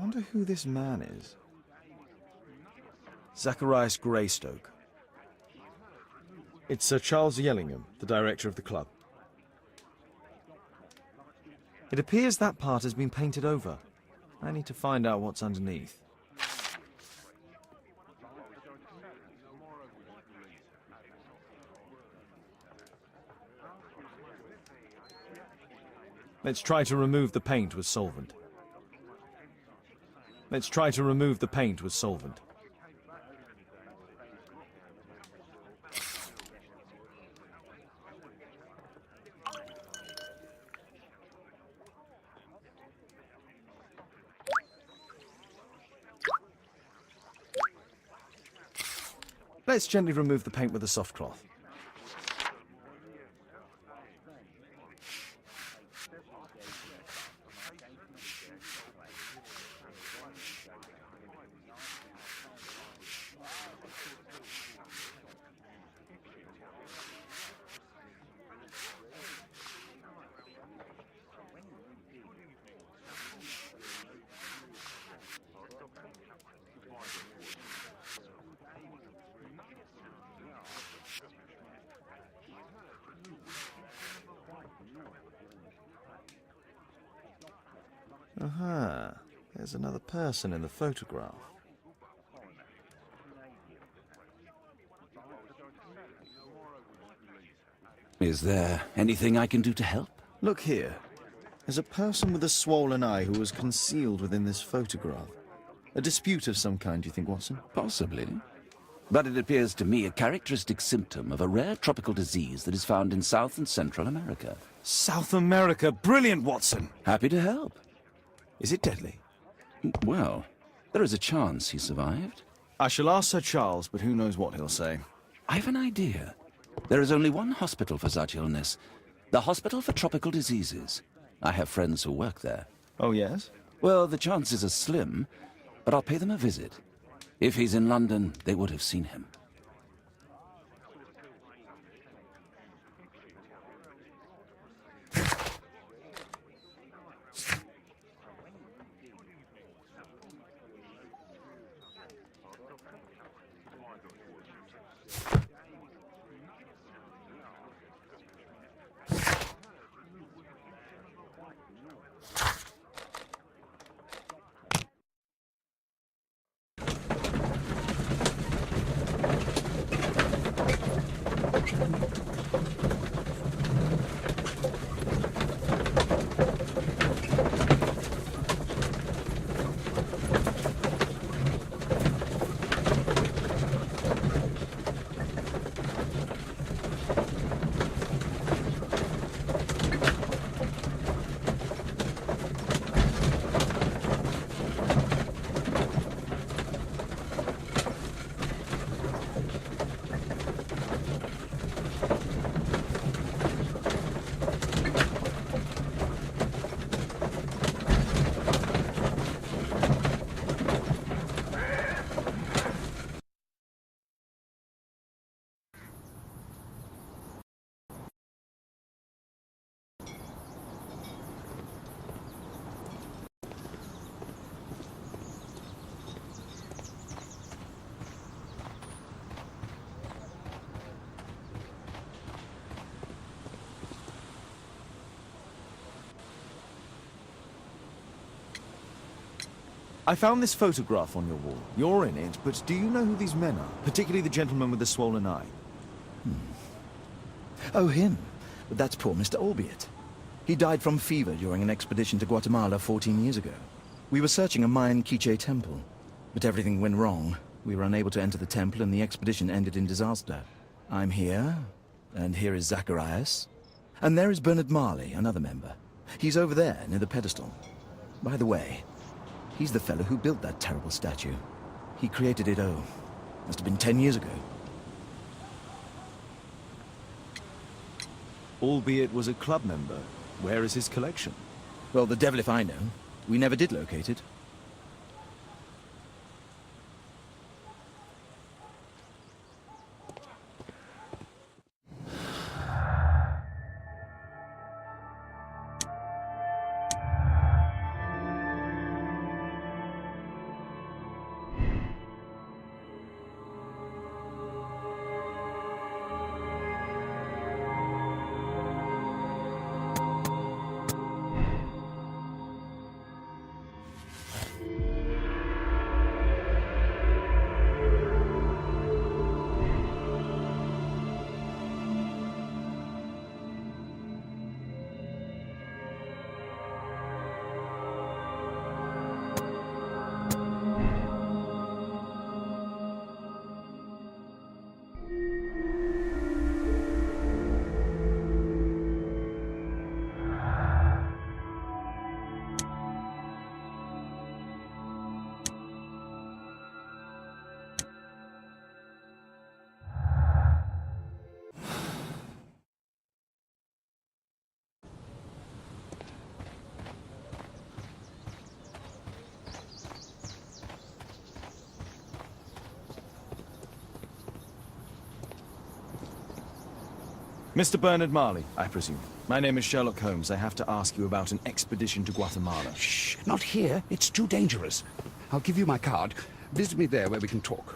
wonder who this man is. Zacharias Greystoke. It's Sir Charles Yellingham, the director of the club. It appears that part has been painted over. I need to find out what's underneath. Let's try to remove the paint with solvent. Let's try to remove the paint with solvent. Let's gently remove the paint with a soft cloth. Aha, there's another person in the photograph. Is there anything I can do to help? Look here. There's a person with a swollen eye who was concealed within this photograph. A dispute of some kind, do you think, Watson? Possibly. But it appears to me a characteristic symptom of a rare tropical disease that is found in South and Central America. South America! Brilliant, Watson! Happy to help. Is it deadly? Well, there is a chance he survived. I shall ask Sir Charles, but who knows what he'll say. I have an idea. There is only one hospital for such illness. The Hospital for Tropical Diseases. I have friends who work there. Oh, yes? Well, the chances are slim, but I'll pay them a visit. If he's in London, they would have seen him. I found this photograph on your wall. You're in it, but do you know who these men are? Particularly the gentleman with the swollen eye. Oh, him. But that's poor Mr. Albeit. He died from fever during an expedition to Guatemala 14 years ago. We were searching a Mayan Quiche temple, but everything went wrong. We were unable to enter the temple and the expedition ended in disaster. I'm here, and here is Zacharias. And there is Bernard Marley, another member. He's over there, near the pedestal. By the way, he's the fellow who built that terrible statue. He created it, must have been 10 years ago. Albeit was a club member. Where is his collection? Well, the devil if I know. We never did locate it. Mr. Bernard Marley, I presume. My name is Sherlock Holmes. I have to ask you about an expedition to Guatemala. Shh, not here. It's too dangerous. I'll give you my card. Visit me there where we can talk.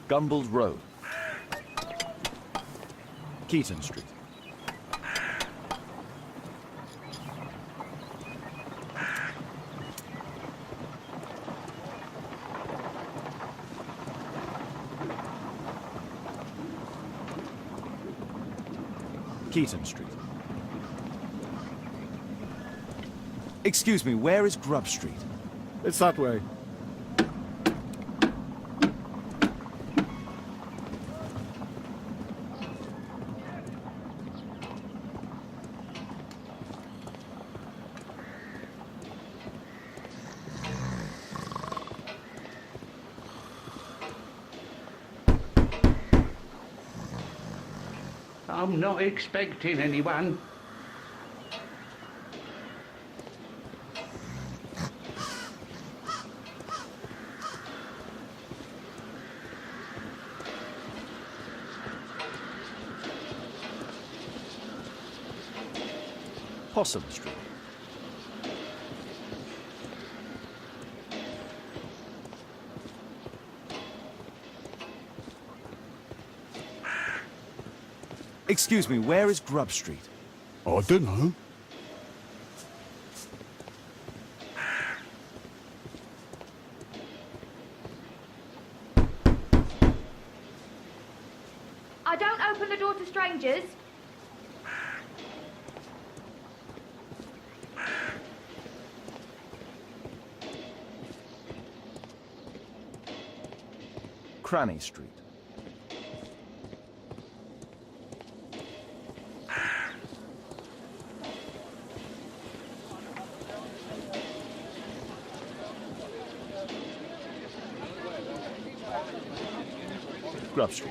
Gumballs Road. Keaton Street. Keaton Street. Excuse me, where is Grub Street? It's that way. I'm not expecting anyone. Possum Street. Excuse me, where is Grub Street? I don't know. I don't open the door to strangers. Cranny Street. Grub Street.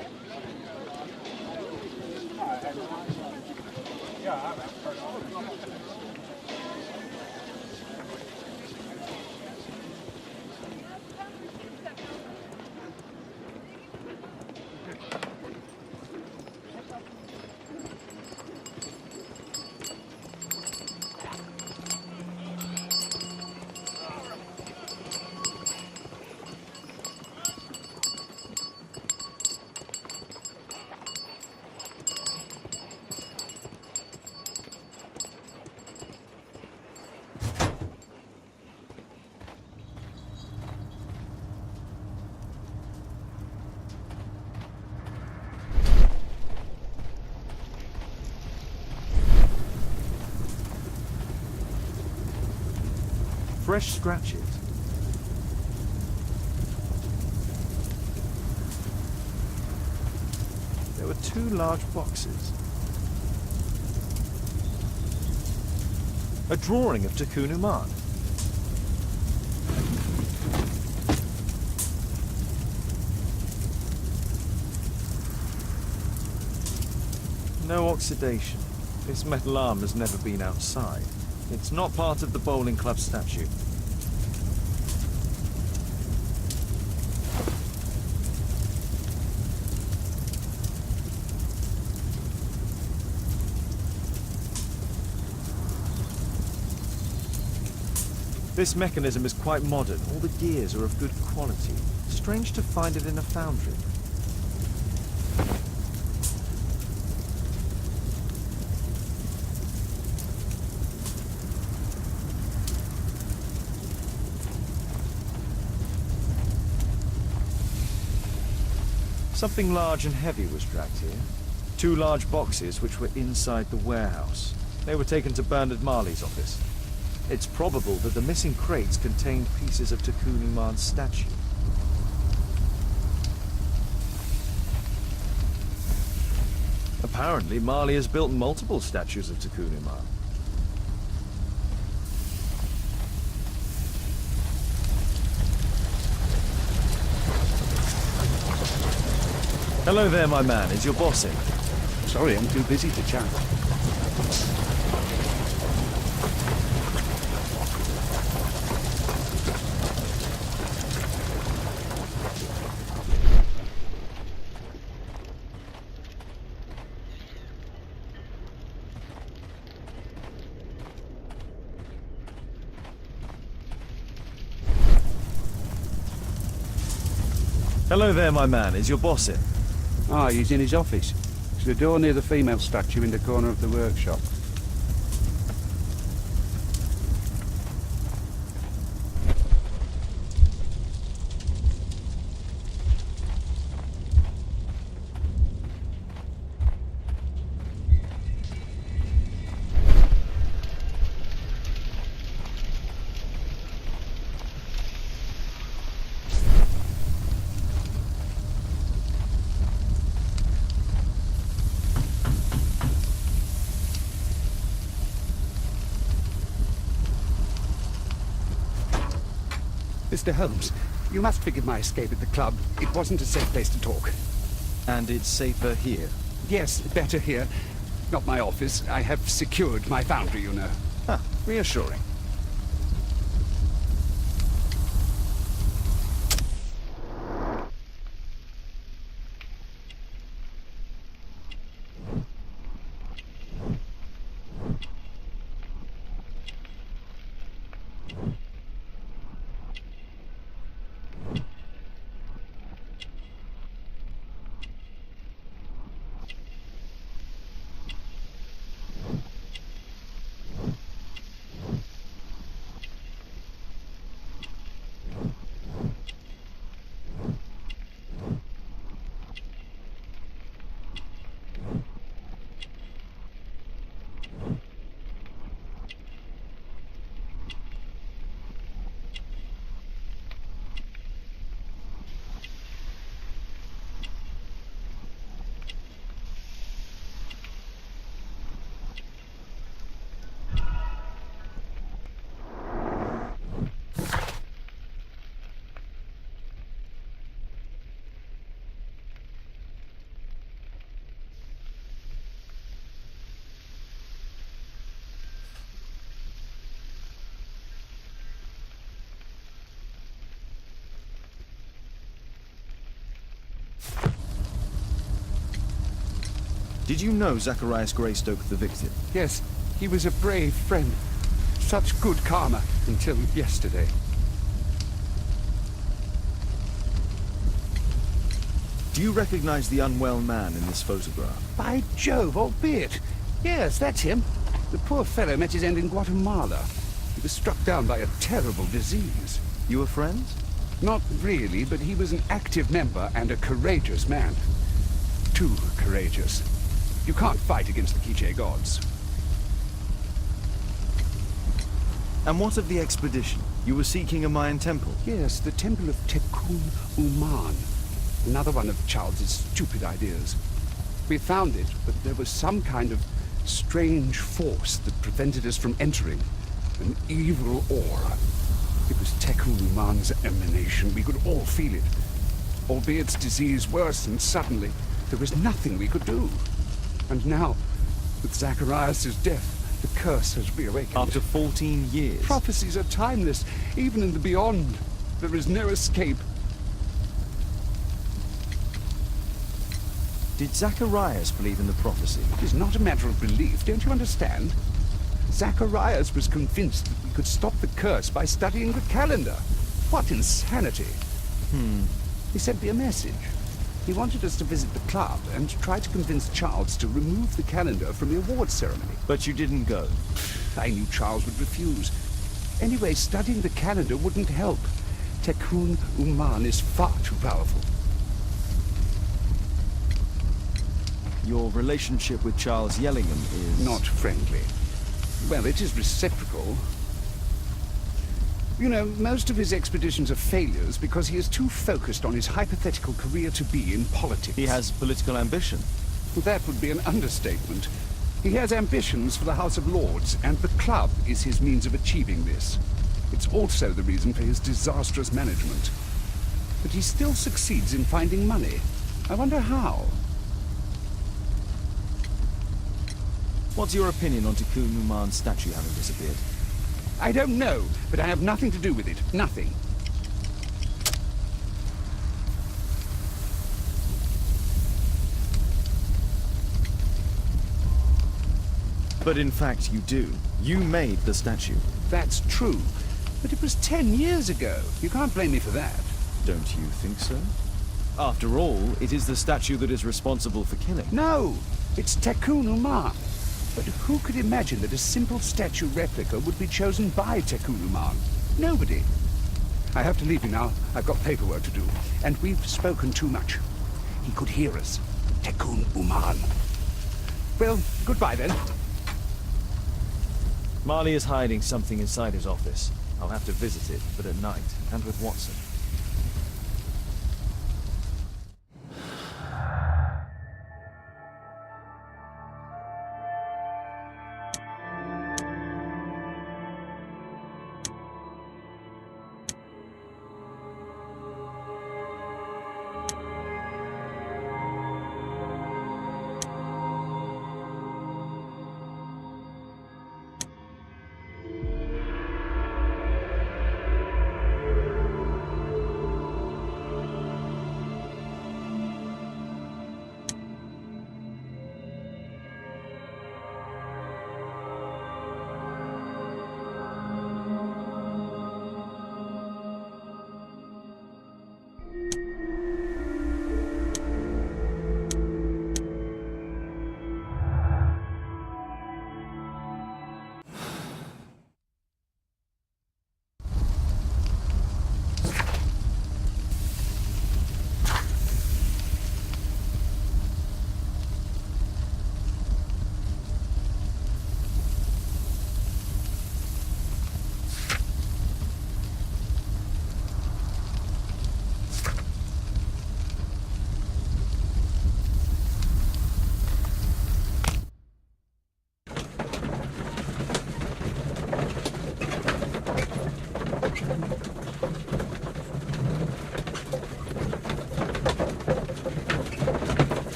fresh scratches. There were 2 large boxes. A drawing of Tikkun Uman. No oxidation. This metal arm has never been outside. It's not part of the bowling club statue. This mechanism is quite modern. All the gears are of good quality. Strange to find it in a foundry. Something large and heavy was dragged here. 2 large boxes which were inside the warehouse. They were taken to Bernard Marley's office. It's probable that the missing crates contained pieces of Tikkun Uman's statue. Apparently, Marley has built multiple statues of Tikkun Uman. Hello there, my man. Is your boss in? Sorry, I'm too busy to chat. Hello there, my man. Is your boss in? Ah, he's in his office. It's the door near the female statue in the corner of the workshop. Mr. Holmes, you must forgive my escape at the club. It wasn't a safe place to talk. And it's safer here? Yes, better here. Not my office. I have secured my foundry, you know. Ah, reassuring. Did you know Zacharias Greystoke, the victim? Yes, he was a brave friend. Such good karma until yesterday. Do you recognize the unwell man in this photograph? By Jove, albeit. Yes, that's him. The poor fellow met his end in Guatemala. He was struck down by a terrible disease. You were friends? Not really, but he was an active member and a courageous man. Too courageous. You can't fight against the Quiche gods. And what of the expedition? You were seeking a Mayan temple? Yes, the Temple of Tekun Uman. Another one of Charles's stupid ideas. We found it, but there was some kind of strange force that prevented us from entering. An evil aura. It was Tekun Uman's emanation. We could all feel it. Albeit its disease worsened suddenly, there was nothing we could do. And now, with Zacharias' death, the curse has reawakened. After 14 years. Prophecies are timeless, even in the beyond. There is no escape. Did Zacharias believe in the prophecy? It is not a matter of belief, don't you understand? Zacharias was convinced that we could stop the curse by studying the calendar. What insanity! He sent me a message. He wanted us to visit the club and try to convince Charles to remove the calendar from the awards ceremony. But you didn't go. I knew Charles would refuse. Anyway, studying the calendar wouldn't help. Tekun Uman is far too powerful. Your relationship with Charles Yellingham is... Not friendly. Well, it is reciprocal. You know, most of his expeditions are failures because he is too focused on his hypothetical career to be in politics. He has political ambition. That would be an understatement. He has ambitions for the House of Lords, and the club is his means of achieving this. It's also the reason for his disastrous management. But he still succeeds in finding money. I wonder how. What's your opinion on Tekun Uman's statue having disappeared? I don't know, but I have nothing to do with it. Nothing. But in fact you do. You made the statue. That's true. But it was 10 years ago. You can't blame me for that. Don't you think so? After all, it is the statue that is responsible for killing. No! It's Tekun Uman. But who could imagine that a simple statue replica would be chosen by Tekun Uman? Nobody. I have to leave you now. I've got paperwork to do. And we've spoken too much. He could hear us. Tekun Uman. Well, goodbye then. Marley is hiding something inside his office. I'll have to visit it, but at night, and with Watson.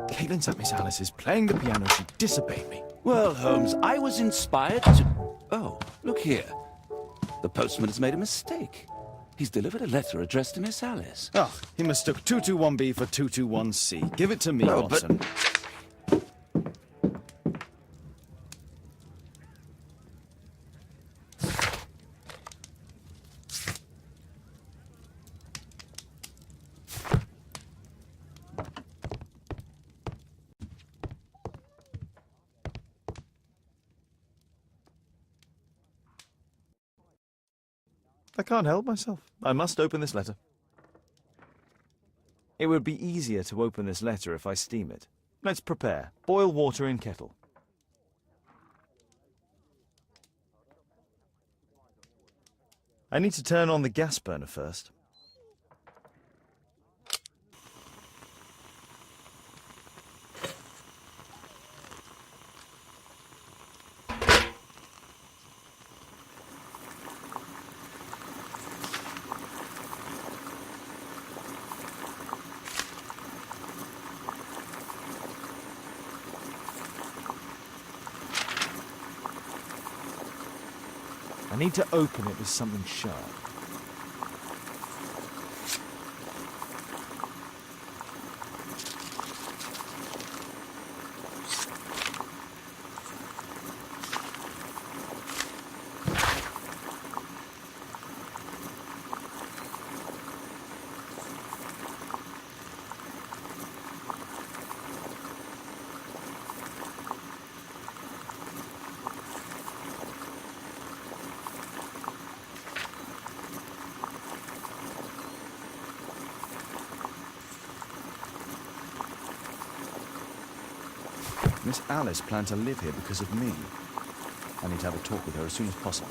Caitlin's at Miss Alice's playing the piano. She disobeyed me. Well, Holmes, I was inspired to... Oh, look here. The postman has made a mistake. He's delivered a letter addressed to Miss Alice. Oh, he mistook 221B for 221C. Give it to me, Oh, but- Watson. I can't help myself. I must open this letter. It would be easier to open this letter if I steam it. Let's prepare. Boil water in kettle. I need to turn on the gas burner first. I need to open it with something sharp. Miss Alice planned to live here because of me. I need to have a talk with her as soon as possible.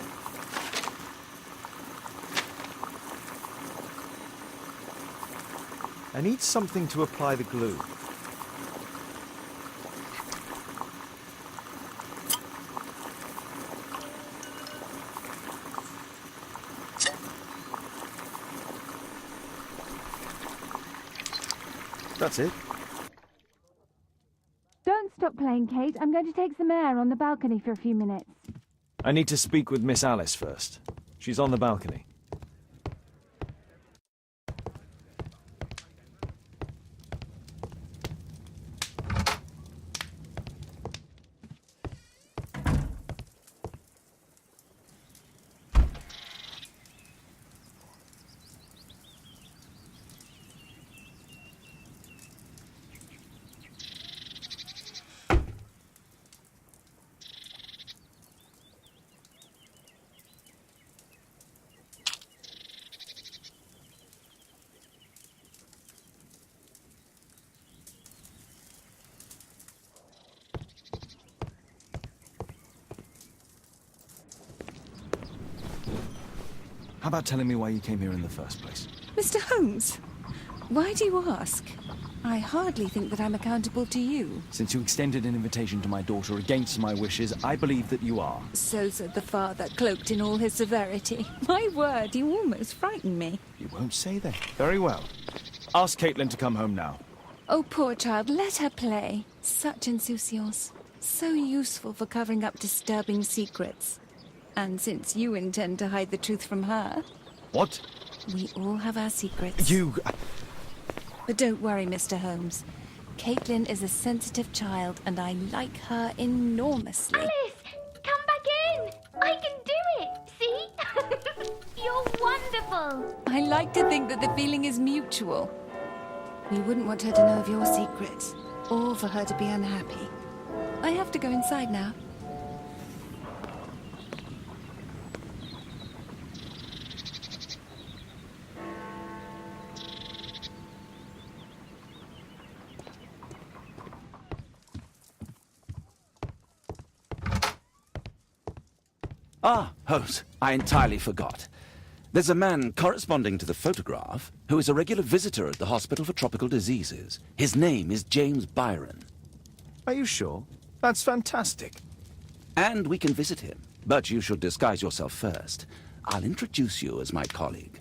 I need something to apply the glue. That's it. Don't stop playing, Kate. I'm going to take some air on the balcony for a few minutes. I need to speak with Miss Alice first. She's on the balcony. How about telling me why you came here in the first place? Mr. Holmes, why do you ask? I hardly think that I'm accountable to you. Since you extended an invitation to my daughter against my wishes, I believe that you are. So said the father, cloaked in all his severity. My word, you almost frightened me. You won't say that. Very well. Ask Caitlin to come home now. Oh, poor child, let her play. Such insouciance. So useful for covering up disturbing secrets. And since you intend to hide the truth from her... What? We all have our secrets. You... But don't worry, Mr. Holmes. Caitlin is a sensitive child, and I like her enormously. Alice, come back in. I can do it. See? You're wonderful. I like to think that the feeling is mutual. We wouldn't want her to know of your secrets, or for her to be unhappy. I have to go inside now. Ah, Holmes, I entirely forgot. There's a man corresponding to the photograph who is a regular visitor at the Hospital for Tropical Diseases. His name is James Byron. Are you sure? That's fantastic. And we can visit him, but you should disguise yourself first. I'll introduce you as my colleague.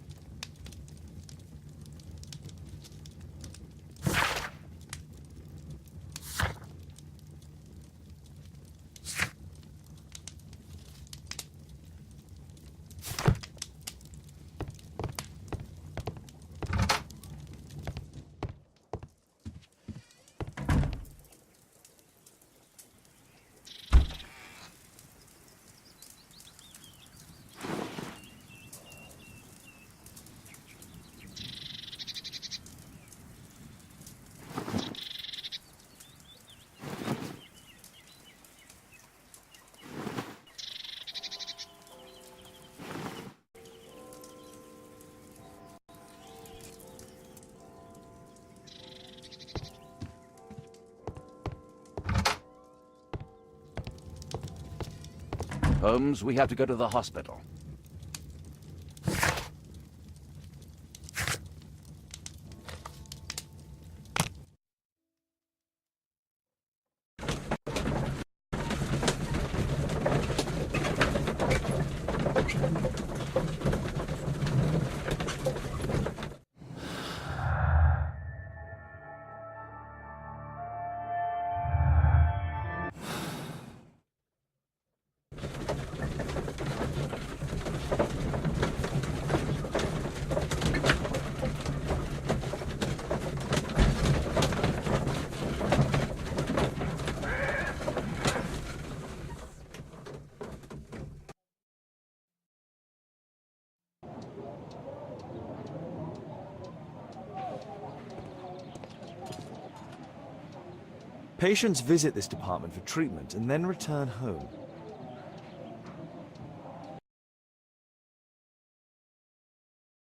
Holmes, we have to go to the hospital. Patients visit this department for treatment and then return home.